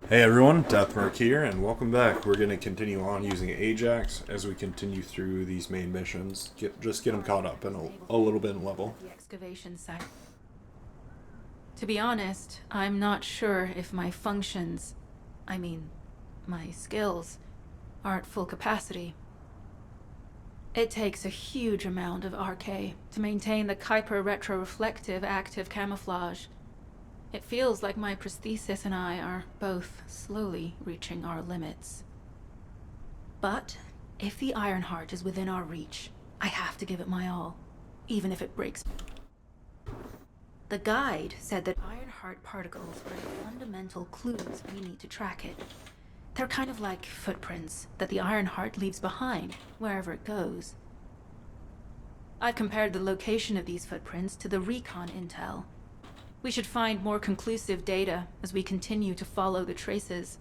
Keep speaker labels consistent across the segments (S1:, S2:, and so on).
S1: Hey everyone, Deathmark here, and welcome back. We're going to continue on using Ajax as we continue through these main missions. Just get them caught up in a little bit in level.
S2: The excavation site. To be honest, I'm not sure if my functions, my skills, are at full capacity. It takes a huge amount of RK to maintain the Kuiper retroreflective active camouflage. It feels like my prosthesis and I are both slowly reaching our limits. But if the Ironheart is within our reach, I have to give it my all, even if it breaks. The guide said that Ironheart particles are the fundamental clues we need to track it. They're kind of like footprints that the Ironheart leaves behind wherever it goes. I've compared the location of these footprints to the recon intel. We should find more conclusive data as we continue to follow the traces.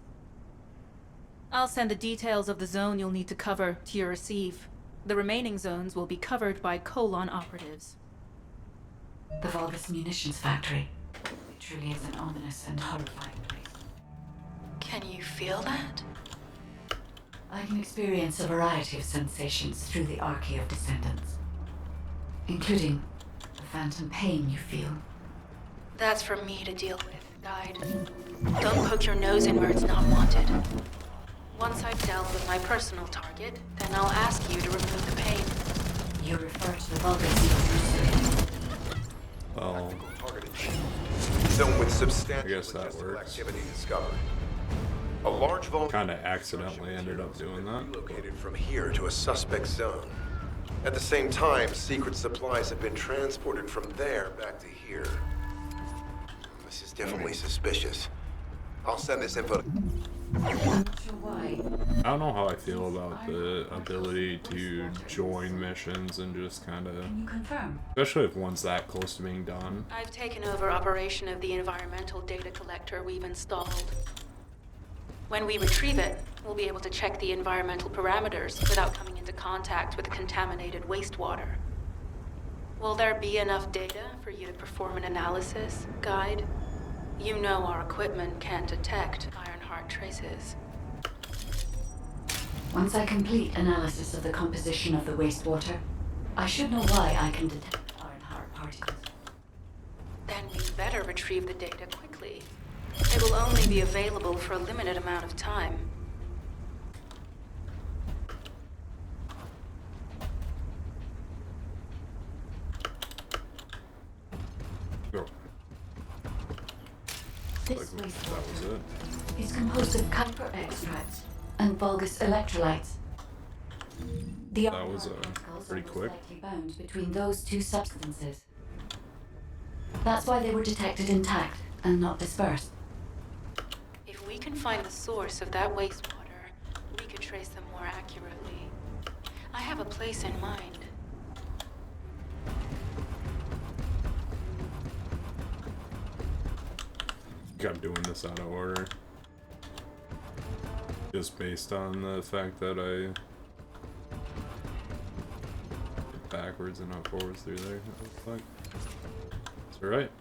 S2: I'll send the details of the zone you'll need to cover to your receive. The remaining zones will be covered by Colon operatives.
S3: The Vulgus munitions factory. It truly is an ominous and horrifying place.
S2: Can you feel that?
S3: I can experience a variety of sensations through the archy of Descendants, including the phantom pain you feel.
S2: That's for me to deal with, Guide. Don't poke your nose in where it's not wanted. Once I've dealt with my personal target, then I'll ask you to remove the pain.
S3: You refer to the Vulgus.
S1: Well,
S4: Zone with substantial
S1: I guess that
S4: logistical
S1: works.
S4: activity discovered. A large volume
S1: kind of accidentally ended up doing that.
S4: relocated from here to a suspect zone. At the same time, secret supplies have been transported from there back to here. This is definitely suspicious. I'll send this info.
S3: I'm not sure why.
S1: I don't know how I feel about the ability to join missions and just kind of,
S3: Can you confirm?
S1: especially if one's that close to being done.
S2: I've taken over operation of the environmental data collector we've installed. When we retrieve it, we'll be able to check the environmental parameters without coming into contact with contaminated wastewater. Will there be enough data for you to perform an analysis, Guide? You know our equipment can't detect Ironheart traces.
S3: Once I complete analysis of the composition of the wastewater, I should know why I can detect Ironheart particles.
S2: Then we better retrieve the data quickly. It will only be available for a limited amount of time.
S1: Go.
S3: This
S1: That was
S3: wastewater
S1: it.
S3: is composed of Kuiper extracts and Vulgus electrolytes. The
S1: That was,
S3: particles
S1: pretty
S3: are most
S1: quick.
S3: likely bound between those two substances. That's why they were detected intact and not dispersed.
S2: If we can find the source of that wastewater, we could trace them more accurately. I have a place in mind.
S1: I think I'm doing this out of order. Just based on the fact that I did backwards and not forwards through there. What the fuck? It's alright.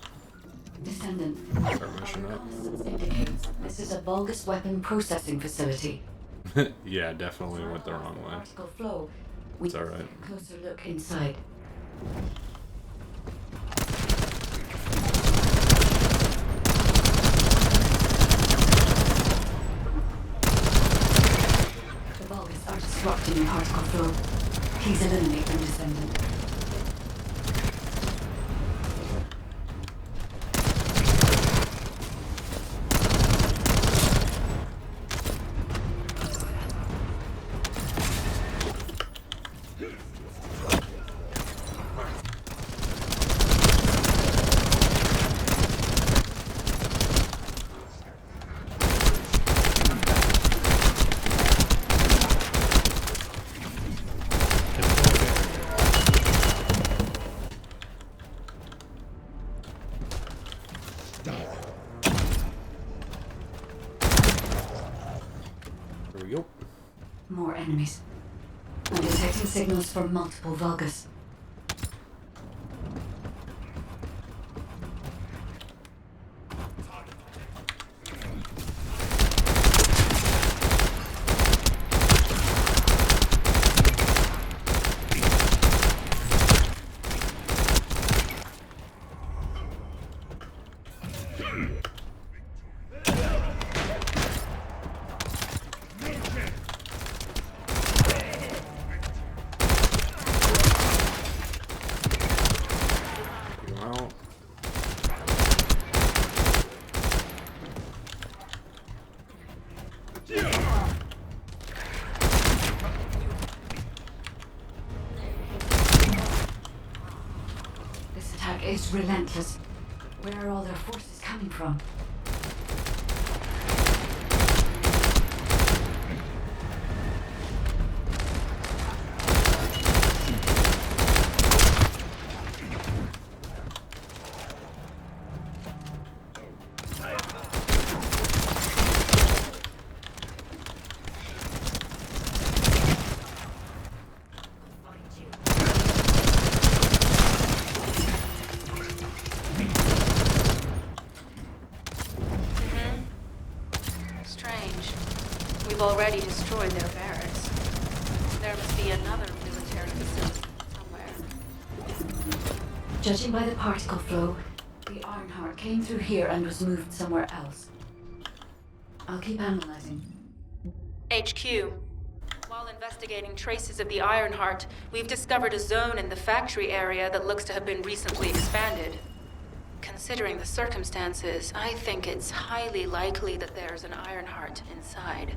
S3: Descendant.
S1: Start mission up.
S3: Reconnaissance indicates this is a Vulgus weapon processing facility.
S1: Yeah, definitely went the wrong way.
S3: Particle flow. We
S1: It's all right.
S3: take a closer look inside. The Vulgus are disrupting the particle flow. Please eliminate them, Descendant.
S1: There we go.
S3: More enemies. I'm detecting signals from multiple Vulgus. is relentless. Where are all their forces coming from?
S2: We've already destroyed their barracks. There must be another military facility somewhere.
S3: Judging by the particle flow, the Ironheart came through here and was moved somewhere else. I'll keep analyzing.
S2: HQ. While investigating traces of the Ironheart, we've discovered a zone in the factory area that looks to have been recently expanded. Considering the circumstances, I think it's highly likely that there's an Ironheart inside.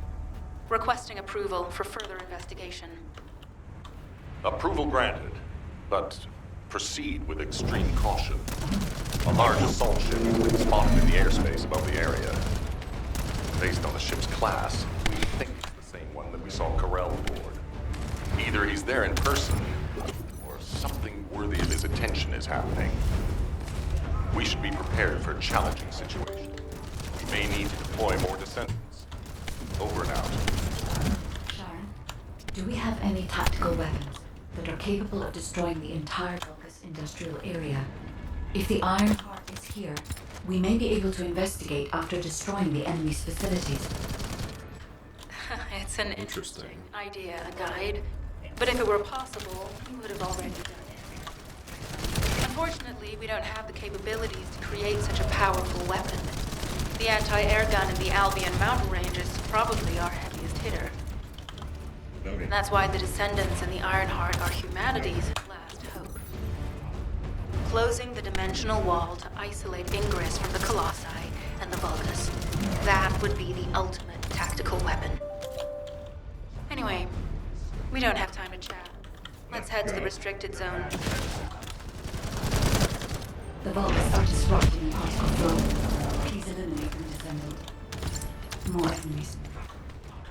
S2: Requesting approval for further investigation.
S5: Approval granted, but proceed with extreme caution. A large assault ship has been spotted in the airspace above the area. Based on the ship's class, we think it's the same one that we saw Carell aboard. Either he's there in person, or something worthy of his attention is happening. We should be prepared for a challenging situation. We may need to deploy more Descendants. Over and out.
S3: Sharon, do we have any tactical weapons that are capable of destroying the entire Vulgus industrial area? If the Ironheart is here, we may be able to investigate after destroying the enemy's facilities.
S2: It's an interesting idea, Guide. But if it were possible, we would have already done it. Unfortunately, we don't have the capabilities to create such a powerful weapon. The anti-air gun in the Albion mountain range is probably our heaviest hitter. And that's why the Descendants and the Ironheart are humanity's last hope. Closing the dimensional wall to isolate Ingress from the Colossi and the Vulgus. That would be the ultimate tactical weapon. Anyway, we don't have time to chat. Let's head to the restricted zone.
S3: The Vulgus are disrupting the particle flow. Please eliminate the Descendant. More enemies.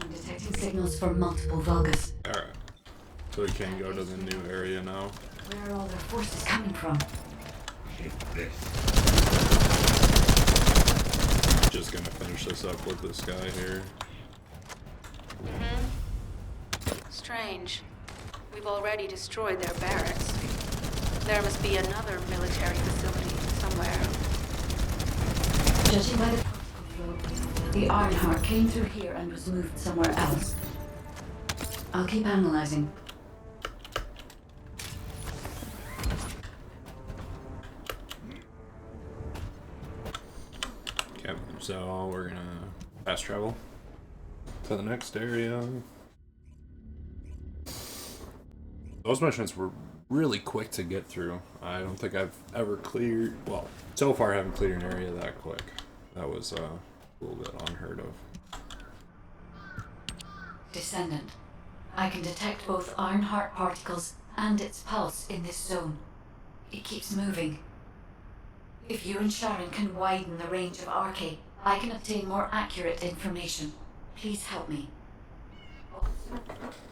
S3: I'm detecting signals from multiple Vulgus.
S1: Alright. So we can go to the new area now.
S3: Where are all their forces coming from?
S1: Just gonna finish this up with this guy here.
S2: Strange. We've already destroyed their barracks. There must be another military facility somewhere.
S3: Judging by the particle flow, the Ironheart came through here and was moved somewhere else. I'll keep analyzing.
S1: Okay, so we're gonna fast travel to the next area. Those missions were really quick to get through. I don't think I've ever cleared, well, so far I haven't cleared an area that quick. That was a little bit unheard of.
S3: Descendant. I can detect both Ironheart particles and its pulse in this zone. It keeps moving. If you and Sharon can widen the range of Arche, I can obtain more accurate information. Please help me.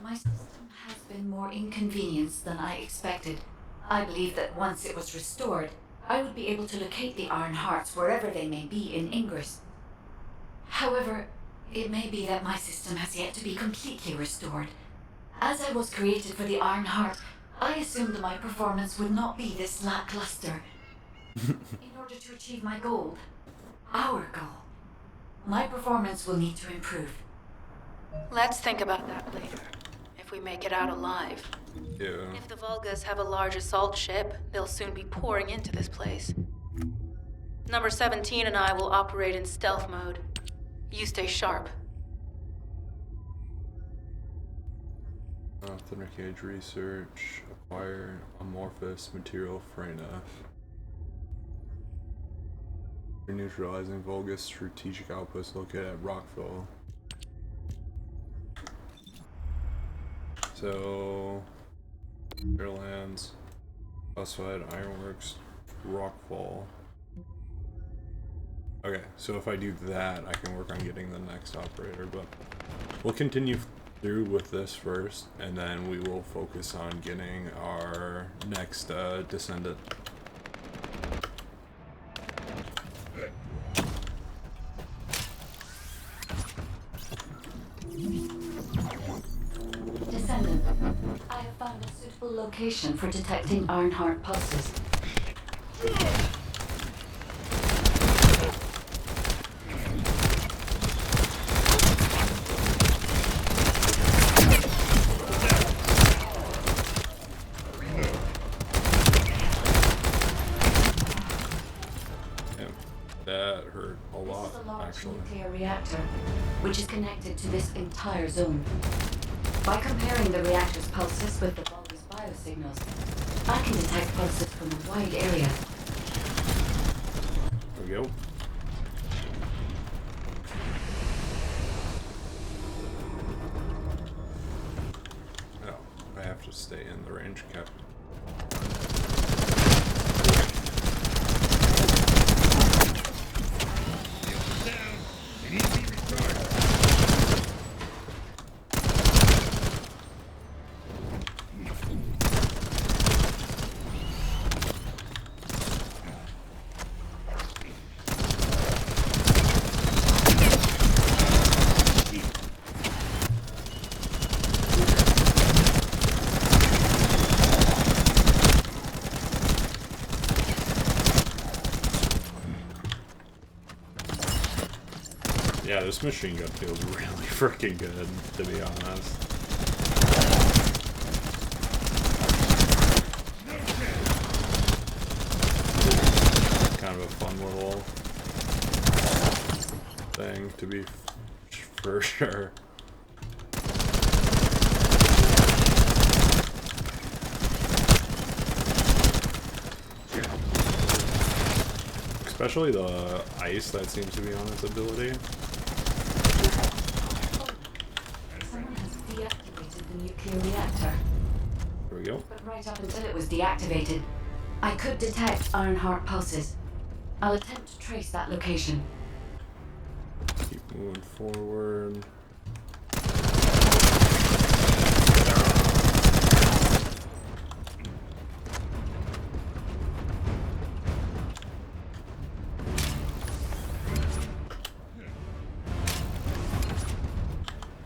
S3: My system has been more inconvenienced than I expected. I believe that once it was restored, I would be able to locate the Ironhearts wherever they may be in Ingress. However, it may be that my system has yet to be completely restored. As I was created for the Ironheart, I assumed my performance would not be this lackluster. In order to achieve my goal, our goal, my performance will need to improve.
S2: Let's think about that later, if we make it out alive.
S1: Yeah.
S2: If the Vulgus have a large assault ship, they'll soon be pouring into this place. Number 17 and I will operate in stealth mode. You stay sharp.
S1: Thinner cage research, acquire amorphous material Freyna. Neutralizing Vulgus strategic outpost located at Rockville. So, Airlands, classified ironworks, rockfall. Okay, so if I do that, I can work on getting the next operator, but we'll continue through with this first, and then we will focus on getting our next Descendant.
S3: Descendant, I have found a suitable location for detecting Ironheart pulses.
S1: That hurt a lot,
S3: This is a large
S1: actually.
S3: nuclear reactor, which is connected to this entire zone. By comparing the reactor's pulses with the Vulgus biosignals, I can detect pulses from a wide area.
S1: There we go. Oh, I have to stay in the range cap. Yeah, this machine gun feels really freaking good, to be honest. Kind of a fun little thing to be for sure. Especially the ice that seems to be on its ability.
S3: Someone has deactivated the nuclear reactor.
S1: There we go.
S3: But right up until it was deactivated, I could detect Ironheart pulses. I'll attempt to trace that location.
S1: Keep moving forward.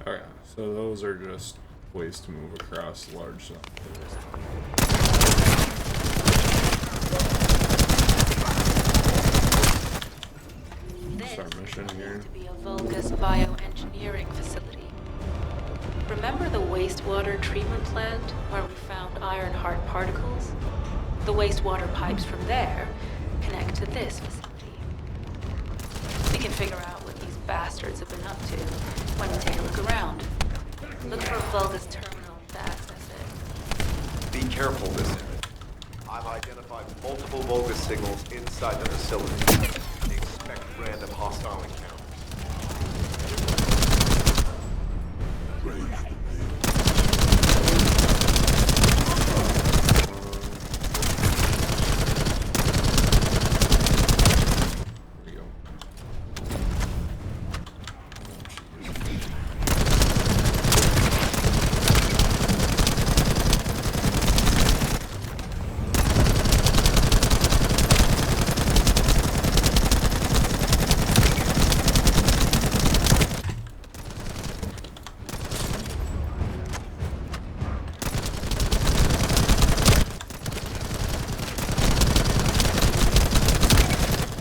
S1: Okay, so those are just ways to move across large zones. Start mission here.
S2: To be a Vulgus bioengineering facility. Remember the wastewater treatment plant where we found Ironheart particles? The wastewater pipes from there connect to this facility. We can figure out what these bastards have been up to when we take a look around. Look for a Vulgus terminal to access it.
S4: Be careful, Descendant. I've identified multiple Vulgus signals inside the facility. Expect random hostile encounters.
S1: There we go.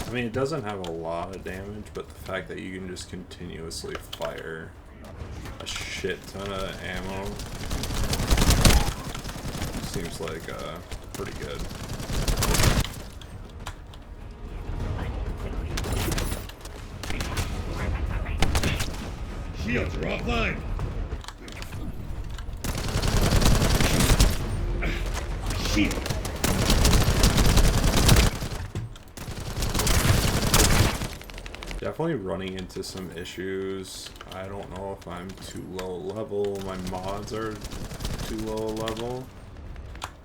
S1: I mean, it doesn't have a lot of damage, but the fact that you can just continuously fire a shit ton of ammo seems like pretty good.
S6: Shields are offline. Shield.
S1: Definitely running into some issues. I don't know if I'm too low level, my mods are too low level,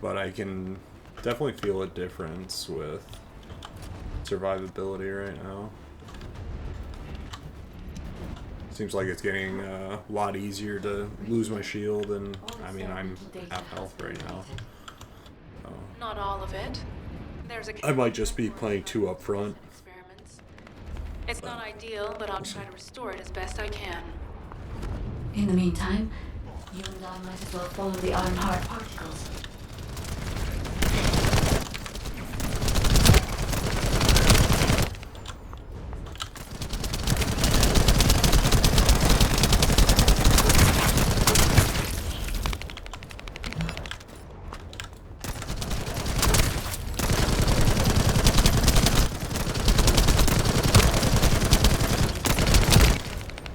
S1: but I can definitely feel a difference with survivability right now. Seems like it's getting a lot easier to lose my shield, and I mean, I'm half health right now. So
S2: Not all of it. There's a
S1: I might just be playing too up front.
S2: experiments. It's not ideal, but I'll try to restore it as best I can.
S3: In the meantime, you and I might as well follow the Ironheart particles.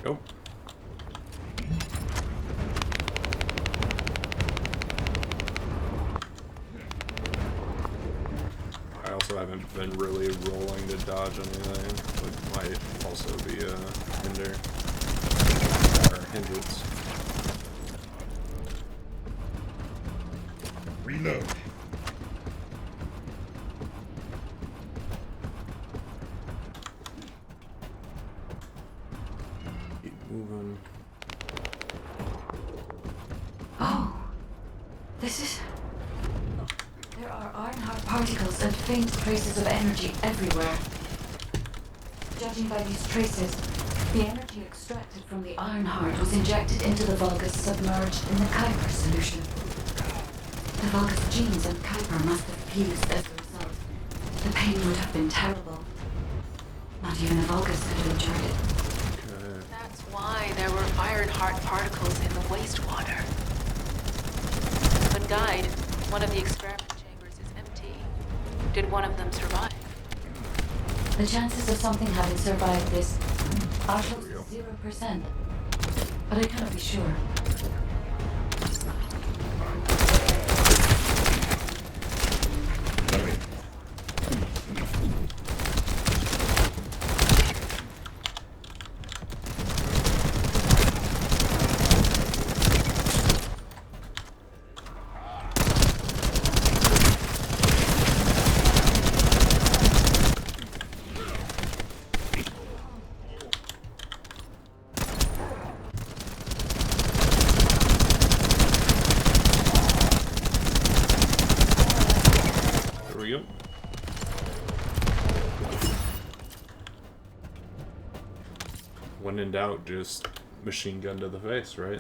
S1: Go. I also haven't been really rolling to dodge anything, which might also be a hinder or hindrance.
S6: Reload.
S1: Keep moving.
S3: Oh, this is... There are Ironheart particles and faint traces of energy everywhere. Judging by these traces, the energy extracted from the Ironheart was injected into the Vulgus submerged in the Kuiper solution. The Vulgus genes and Kuiper must have fused as a result. The pain would have been terrible. Not even a Vulgus could have endured it.
S1: Okay.
S2: That's why there were Ironheart particles in the wastewater. But Guide, one of the experiment chambers is empty. Did one of them survive?
S3: The chances of something having survived this are close to 0%. But I cannot be sure.
S1: There we go. When in doubt, just machine gun to the face, right?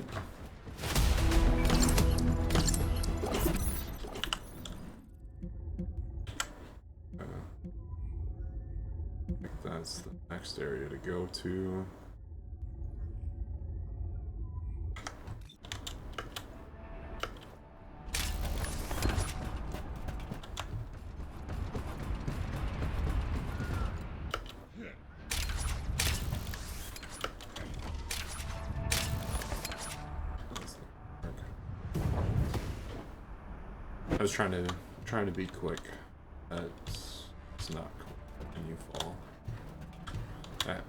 S1: I think that's the next area to go to. I was trying to be quick. It's not quick and you fall. Alright.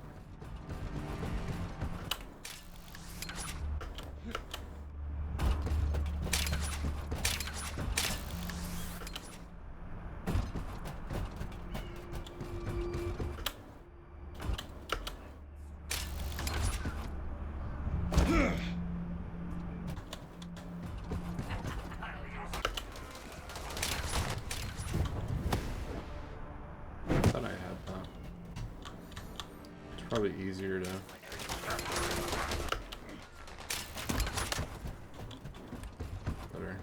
S1: Thought I had that. It's probably easier to. Better.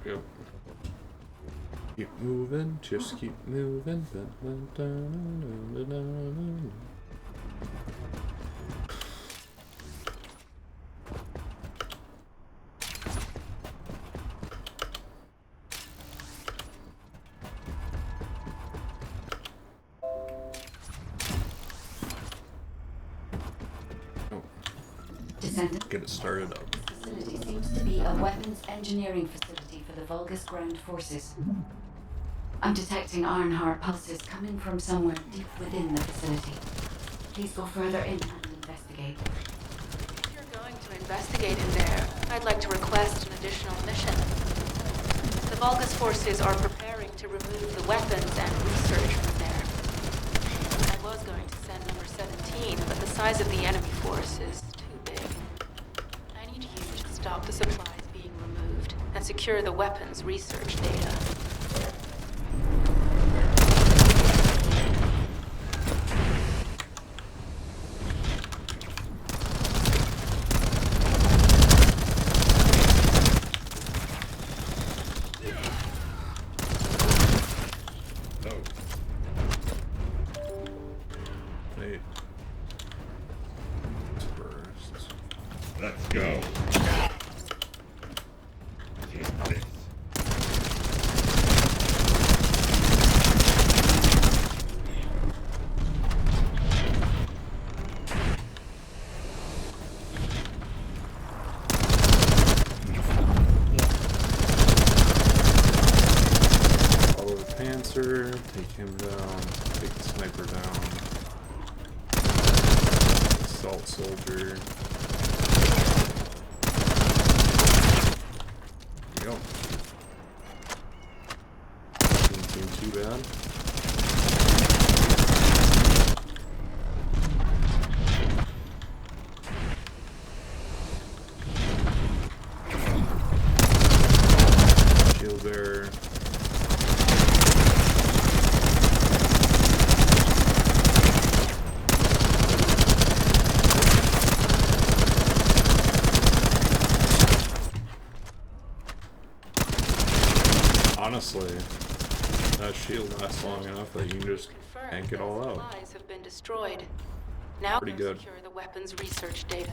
S1: Yep. Keep moving, just keep moving. Oh,
S3: Descendant,
S1: get it started up.
S3: facility seems to be a weapons engineering facility for the Vulgus ground forces. I'm detecting Ironheart pulses coming from somewhere deep within the facility. Please go further in and investigate.
S2: If you're going to investigate in there, I'd like to request an additional mission. The Vulgus forces are preparing to remove the weapons and research from there. I was going to send number 17, but the size of the enemy force is too big. I need you to stop the supplies being removed and secure the weapons research data.
S1: Wait. First.
S6: Let's go. Take this.
S1: Follow the Panzer, take him down, take the sniper down. Assault soldier. There we go. Didn't seem too bad. Shield bearer. Honestly, that shield lasts long enough that you can just yank it all out.
S2: Supplies have been destroyed. Now
S1: Pretty
S2: can
S1: good.
S2: secure the weapons research data.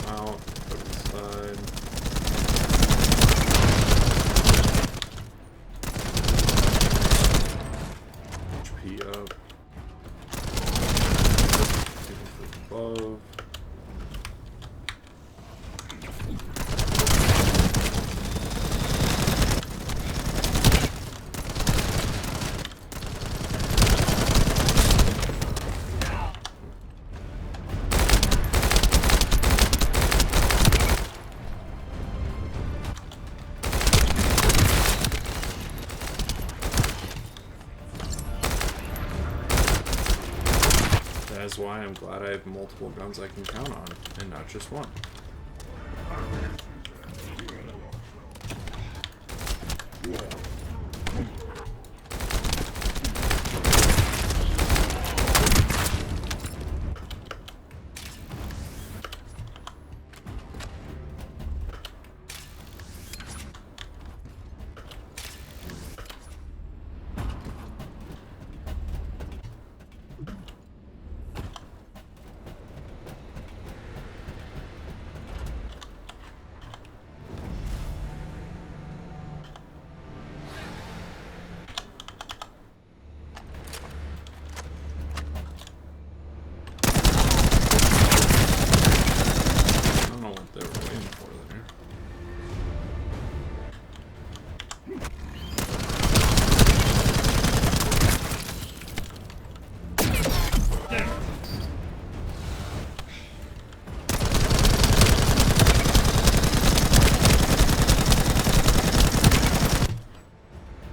S1: Out, put it aside. HP up. Above. That is why I'm glad I have multiple guns I can count on, and not just one. I don't know what they were waiting for there.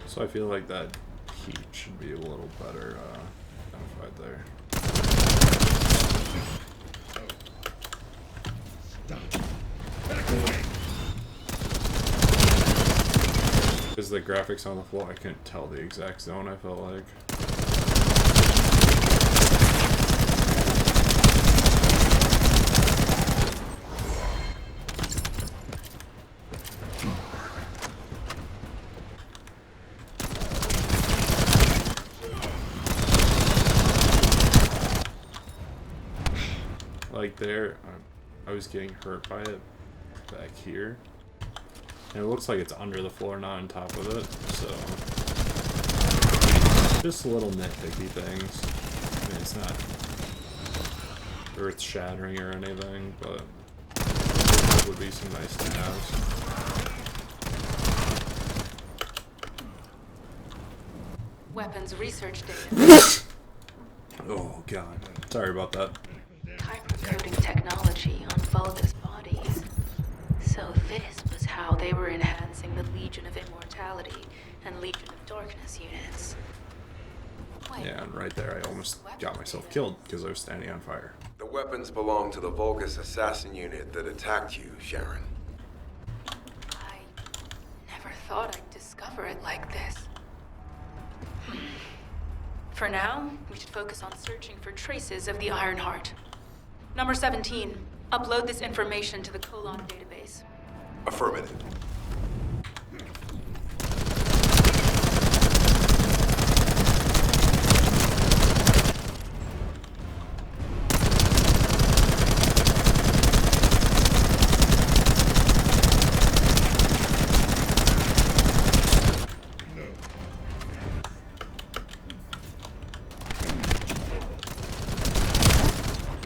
S1: So I feel like that heat should be a little better identified there.
S6: Back away.
S1: Because the graphics on the floor, I couldn't tell the exact zone, I felt like. like there, I was getting hurt by it back here. And it looks like it's under the floor, not on top of it, so... Just little nitpicky things. I mean, it's not earth-shattering or anything, but it would be some nice to have.
S2: Weapons research data.
S1: Oh god. Sorry about that.
S2: Hypercoding technology on Vulgus bodies. So this was how they were enhancing the Legion of Immortality and Legion of Darkness units. Wait,
S1: Yeah, and right there I almost got myself killed because I was standing on fire.
S4: The weapons belong to the Vulgus assassin unit that attacked you, Sharon.
S2: I never thought I'd discover it like this. For now, we should focus on searching for traces of the Iron Heart. Number 17, upload this information to the Colon database.
S4: Affirmative.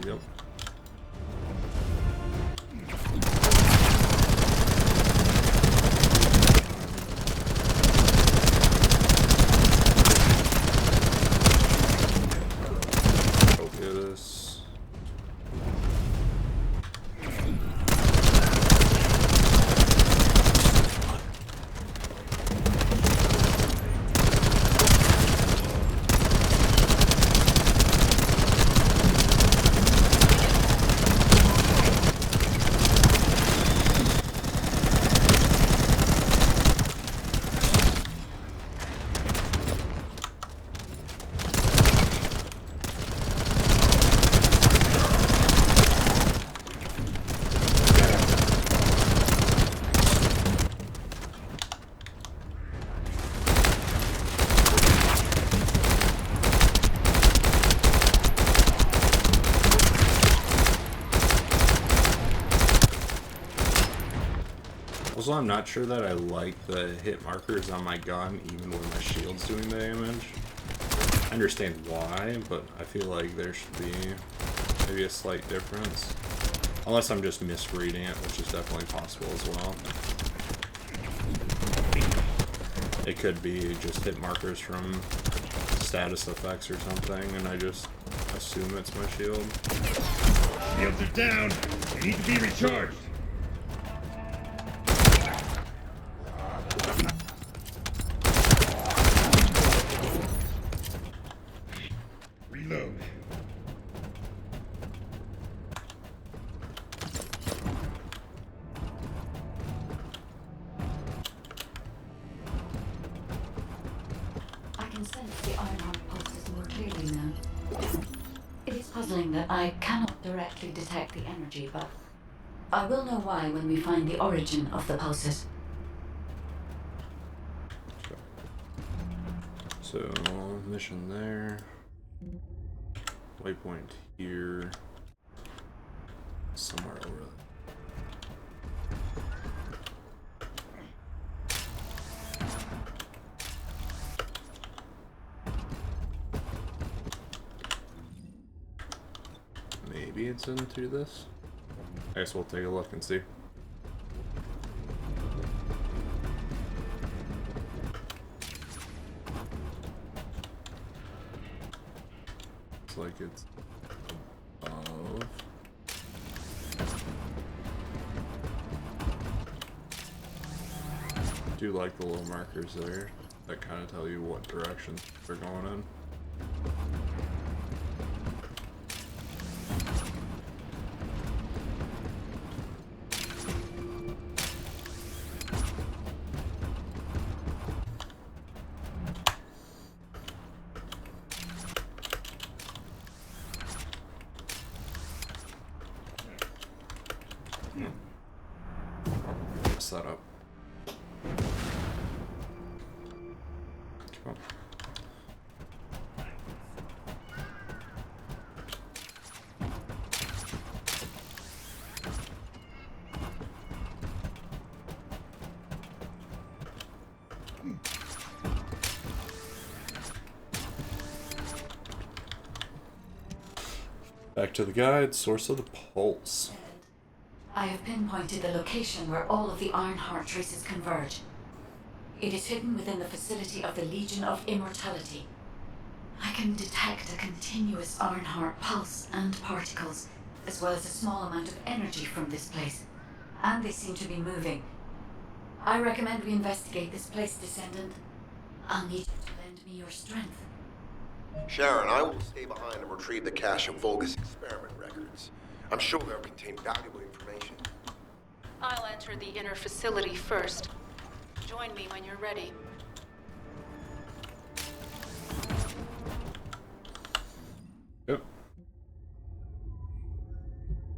S1: Yep. Focus. Also, I'm not sure that I like the hit markers on my gun, even when my shield's doing the damage. I understand why, but I feel like there should be maybe a slight difference. Unless I'm just misreading it, which is definitely possible as well. It could be just hit markers from status effects or something, and I just assume it's my shield.
S6: Shields are down. They need to be recharged. Reload.
S3: I can sense the Ironheart pulses more clearly now. It is puzzling that I cannot directly detect the energy, but I will know why when we find the origin of the pulses.
S1: So, mission there. Waypoint here. Somewhere over there. Maybe it's in through this? I guess we'll take a look and see. Looks like it's above. I do like the little markers there that kind of tell you what direction they're going in. That up. Come on. Back to the guide, source of the pulse.
S3: I have pinpointed the location where all of the Ironheart traces converge. It is hidden within the facility of the Legion of Immortality. I can detect a continuous Ironheart pulse and particles, as well as a small amount of energy from this place. And they seem to be moving. I recommend we investigate this place, Descendant. I'll need you to lend me your strength.
S4: Sharon, I will stay behind and retrieve the cache of Vulgus experiment records. I'm sure they'll contain valuable information.
S2: I'll enter the inner facility first. Join me when you're ready.
S1: Yep.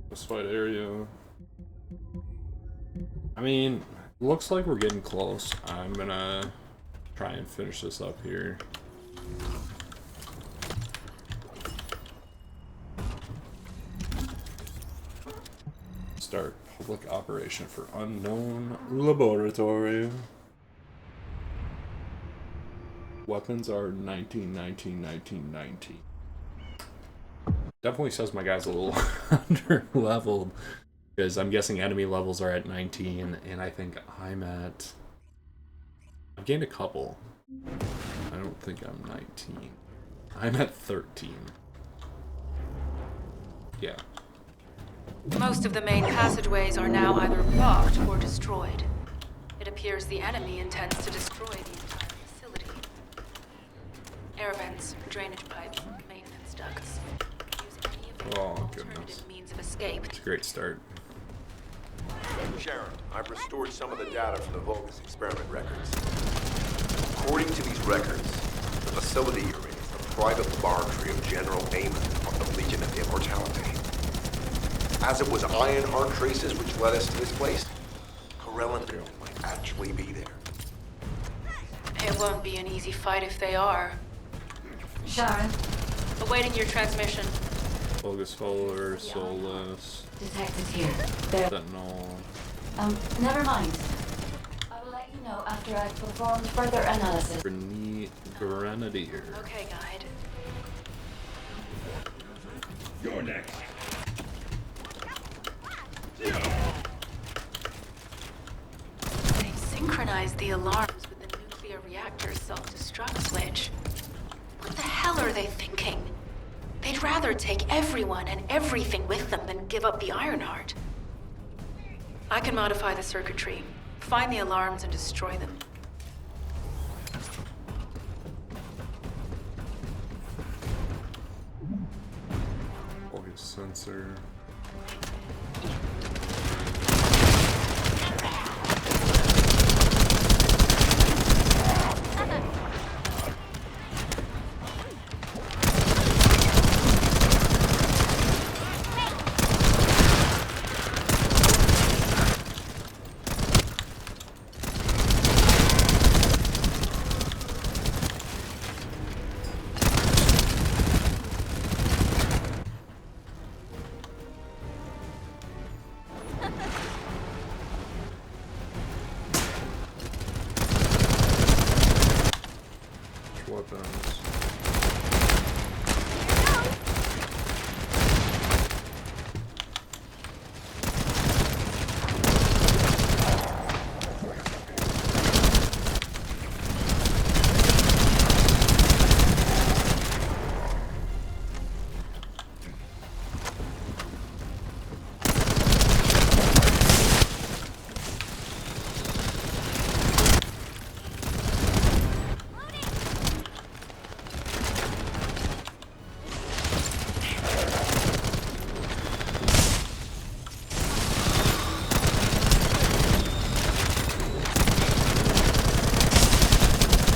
S1: Specified area. I mean, looks like we're getting close. I'm gonna try and finish this up here. Start public operation for unknown laboratory. Weapons are 19, 19, 19, 19. Definitely says my guy's a little under leveled, because I'm guessing enemy levels are at 19, and I think I'm at... I've gained a couple. I don't think I'm 19. I'm at 13. Yeah.
S2: Most of the main passageways are now either blocked or destroyed. It appears the enemy intends to destroy the entire facility. Air vents, drainage pipes, maintenance ducts. Use any of the alternative means of escape.
S1: It's a great start.
S4: Sharon, I've restored some of the data from the Vulgus experiment records. According to these records, the facility you're in is the private laboratory of General Amon of the Legion of Immortality. As it was Ironheart traces which led us to this place, Corellan might actually be there.
S2: It won't be an easy fight if they are.
S3: Sharon,
S2: Awaiting your transmission.
S1: Vulgus follower, soulless,
S3: detectives here. They're...
S1: sentinel.
S3: Never mind. I will let you know after I've performed further analysis.
S1: Grenadier.
S2: Okay, guide.
S6: You're next.
S2: They synchronized the alarms with the nuclear reactor's self-destruct switch. What the hell are they thinking? They'd rather take everyone and everything with them than give up the Ironheart. I can modify the circuitry, find the alarms and destroy them.
S1: Vulgus sensor. Weapons.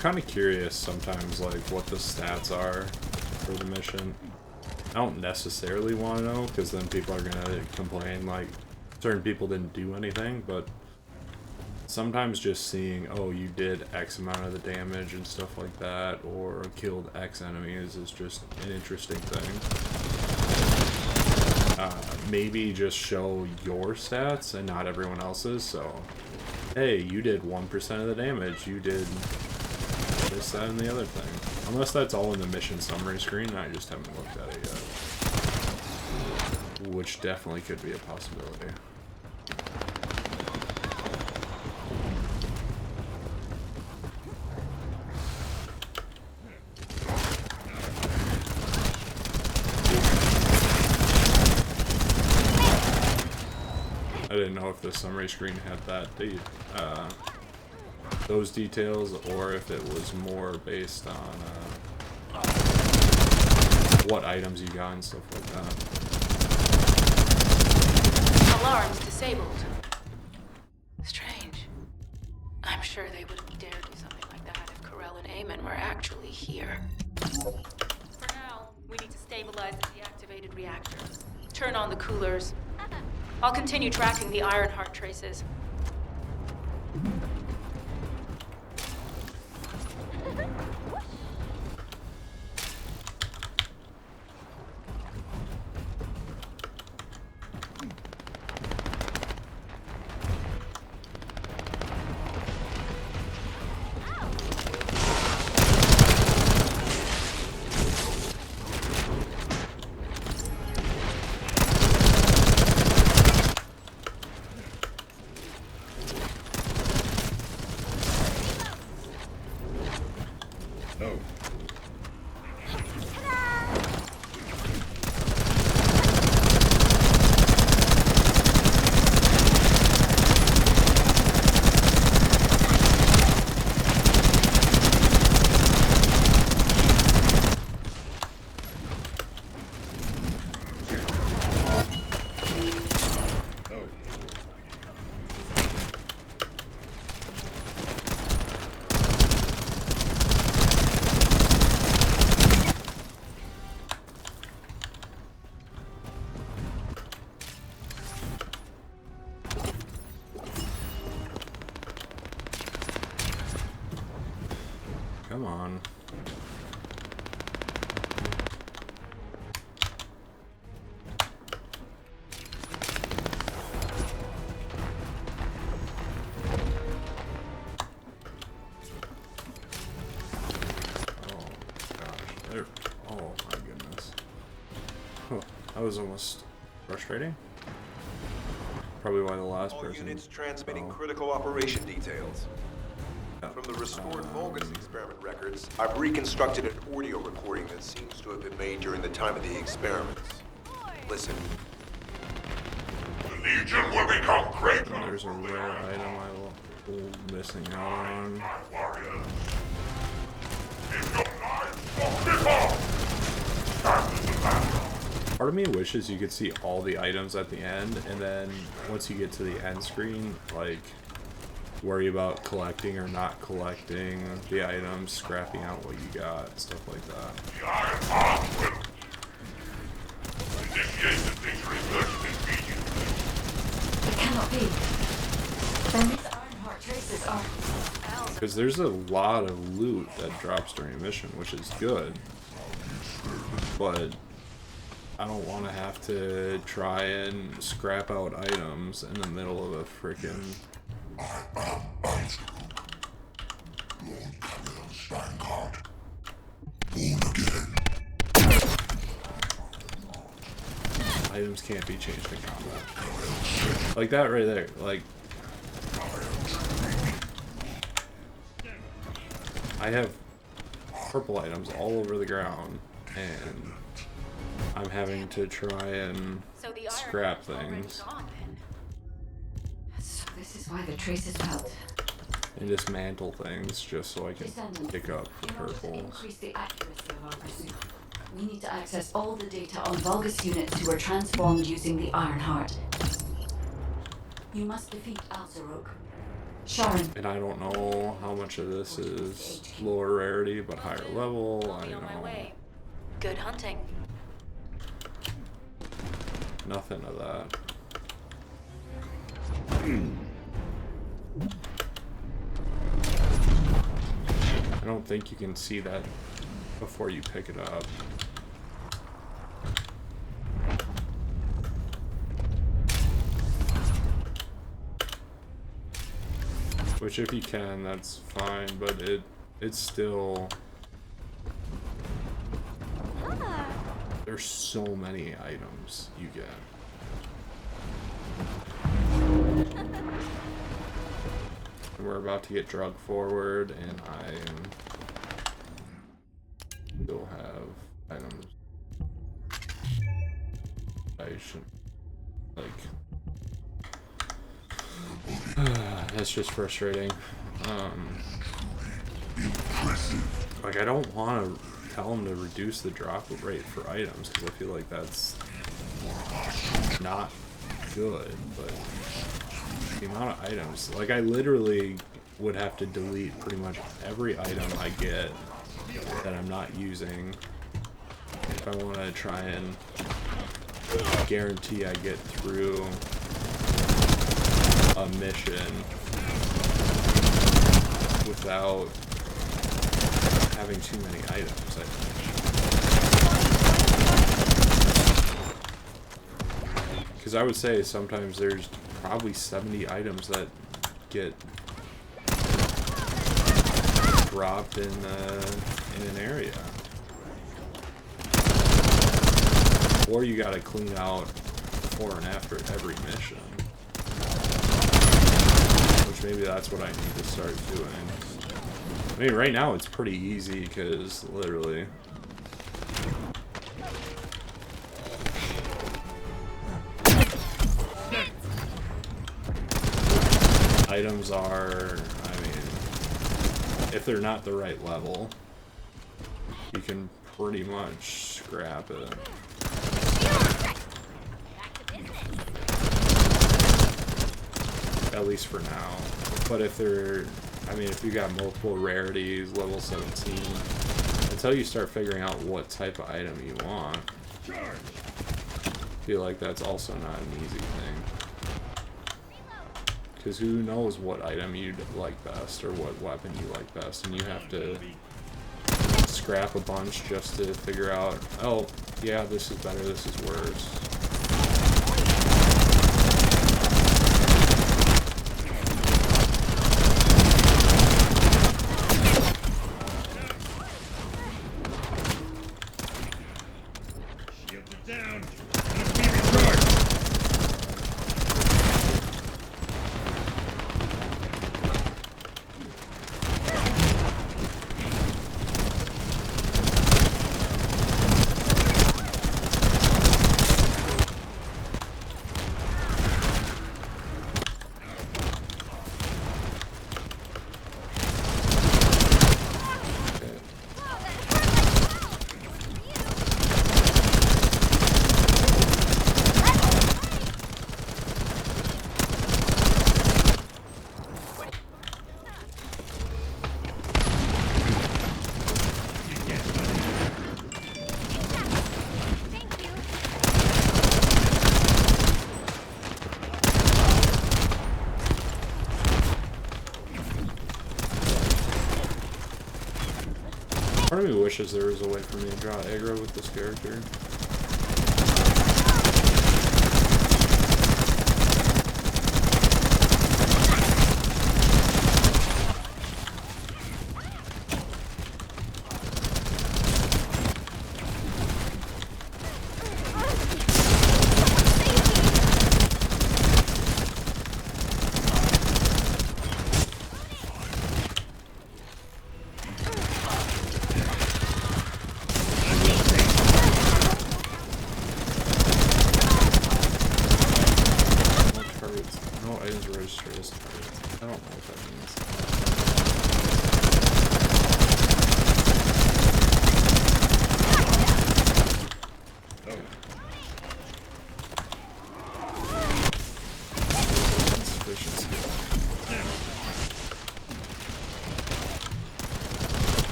S1: Kind of curious sometimes, like what the stats are for the mission. I don't necessarily want to know, because then people are gonna complain like certain people didn't do anything, but sometimes just seeing, oh, you did X amount of the damage and stuff like that, or killed X enemies is just an interesting thing. Maybe just show your stats and not everyone else's, so hey, you did 1% of the damage, you did this, that, and the other thing. Unless that's all in the mission summary screen, I just haven't looked at it yet. which definitely could be a possibility. I didn't know if the summary screen had that those details, or if it was more based on what items you got and stuff like that.
S2: Alarms disabled. Strange. I'm sure they wouldn't dare do something like that if Corell and Eamon were actually here. For now, we need to stabilize the deactivated reactor. Turn on the coolers. I'll continue tracking the Ironheart traces.
S1: Come on. Oh my goodness. Oh, that was almost frustrating. Probably why the last
S4: All
S1: person.
S4: units transmitting critical operation details. From the restored Vulgus experiment records, I've reconstructed an audio recording that seems to have been made during the time of the experiments. Listen.
S6: The Legion will become great.
S1: There's a rare item I will missing out on.
S6: Warriors. If your lives won't be lost, that is the battle.
S1: Part of me wishes you could see all the items at the end, and then once you get to the end screen, like, worry about collecting or not collecting the items, scrapping out what you got, stuff like that.
S6: The Iron Heart will initiate the victory research immediately.
S3: It cannot be. Then these Ironheart traces are...
S1: Because there's a lot of loot that drops during a mission, which is good. But I don't want to have to try and scrap out items in the middle of a freaking... Items can't be changed in combat. Like that right there. Like, I have purple items all over the ground, and I'm having to try and scrap things.
S3: So this is why the traces felt.
S1: And dismantle things just so I can
S3: Descendant,
S1: pick up the
S3: in order to
S1: purples.
S3: increase the accuracy of our pursuit, we need to access all the data on Vulgus units who were transformed using the Ironheart. You must defeat Alzarok. Sharon.
S1: And I don't know how much of this is lower rarity but higher level.
S2: I'll
S1: I
S2: be on my
S1: know
S2: way. Good hunting.
S1: nothing of that. I don't think you can see that before you pick it up. Which if you can, that's fine, but it's still... There's so many items you get. And we're about to get drug forward, and I still have items I should like. That's just frustrating. Like, I don't want to tell them to reduce the drop rate for items because I feel like that's not good, but the amount of items, like, I literally would have to delete pretty much every item I get that I'm not using if I want to try and guarantee I get through a mission without having too many items, I think. Because I would say sometimes there's probably 70 items that get dropped in an area. Or you gotta clean out before and after every mission. Which maybe that's what I need to start doing. I mean, right now it's pretty easy because literally items are, I mean, if they're not the right level, you can pretty much scrap it. At least for now. But if they're, I mean, if you got multiple rarities, level 17, until you start figuring out what type of item you want, I feel like that's also not an easy thing. Because who knows what item you'd like best or what weapon you like best, and you have to scrap a bunch just to figure out, oh, yeah, this is better, this is worse. Part of me wishes there was a way for me to draw aggro with this character.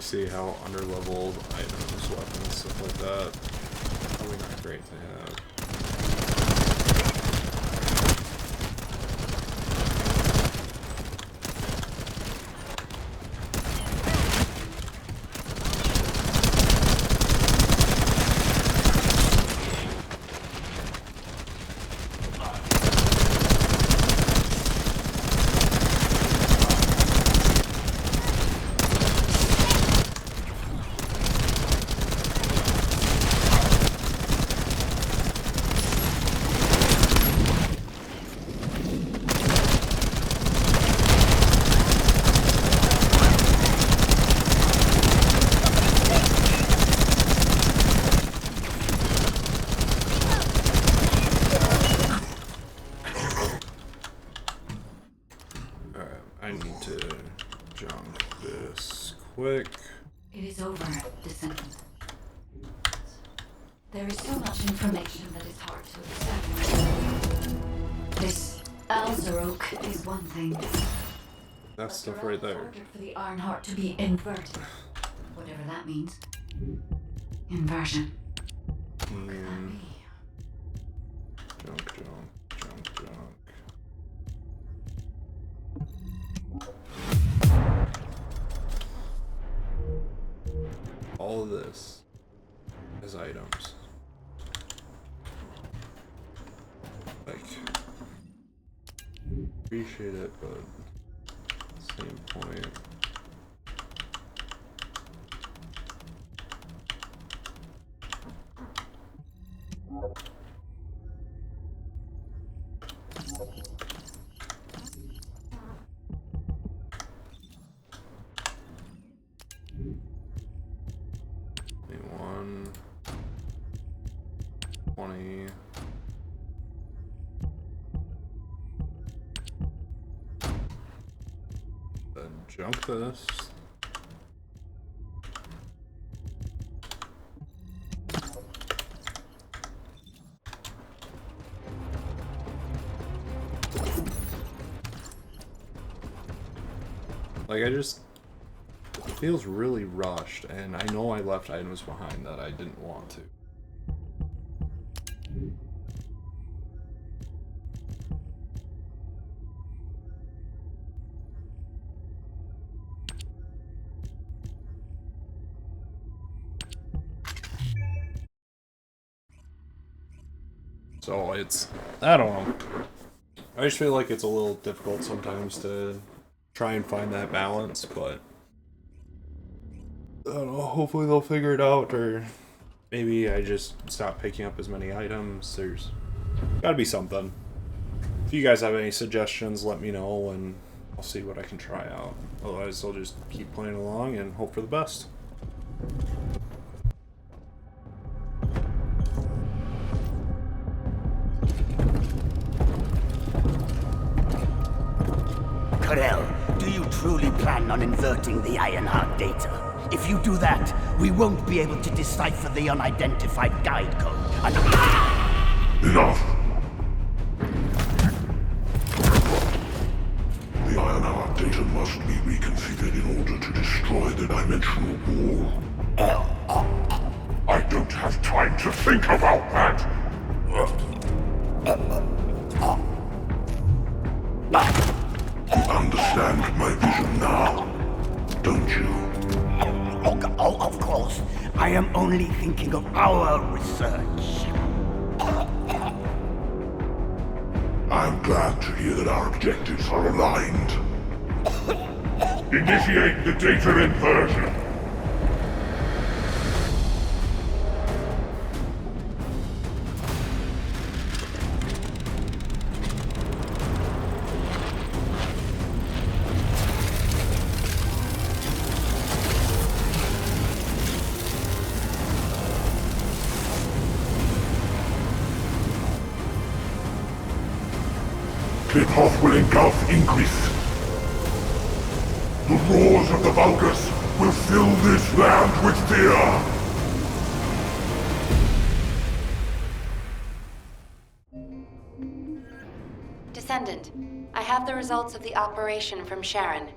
S1: really see how underleveled items, weapons, stuff like that. Probably not great to have. I need to junk this quick.
S3: It is over, Descendant. There is so much information that is hard to accept. This Alzarok is one thing.
S1: That stuff right there.
S3: Ordered for the Ironheart to be inverted. Whatever that means. Inversion. What could that be?
S1: Junk. All of this is items. Like, appreciate it, but at the same point. Junk this. Like, it feels really rushed, and I know I left items behind that I didn't want to. So I don't know. I just feel like it's a little difficult sometimes to try and find that balance, but I don't know, hopefully they'll figure it out, or maybe I just stop picking up as many items. There's gotta be something. If you guys have any suggestions, let me know, and I'll see what I can try out. Otherwise, I'll just keep playing along and hope for the best.
S7: Do you truly plan on inverting the Ironheart data? If you do that, we won't be able to decipher the unidentified guide code.
S6: Enough! The Ironheart data must be reconfigured in order to destroy the dimensional wall. I don't have time to think about that! You understand my vision now, don't you?
S7: Oh, of course. I am only thinking of our research.
S6: I'm glad to hear that our objectives are aligned. Initiate the data inversion. Clip-off will engulf Ingress. The roars of the Vulgus will fill this land with fear.
S8: Descendant, I have the results of the operation from Sharon.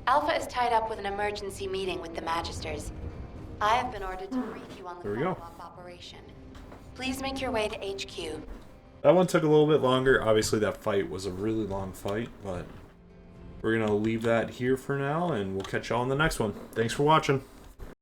S8: Alpha is tied up with an emergency meeting with the Magisters. I have been ordered to brief you on the
S1: There we go.
S8: follow-up operation. Please make your way to HQ.
S1: That one took a little bit longer. Obviously, that fight was a really long fight, but we're going to leave that here for now, and we'll catch y'all on the next one. Thanks for watching.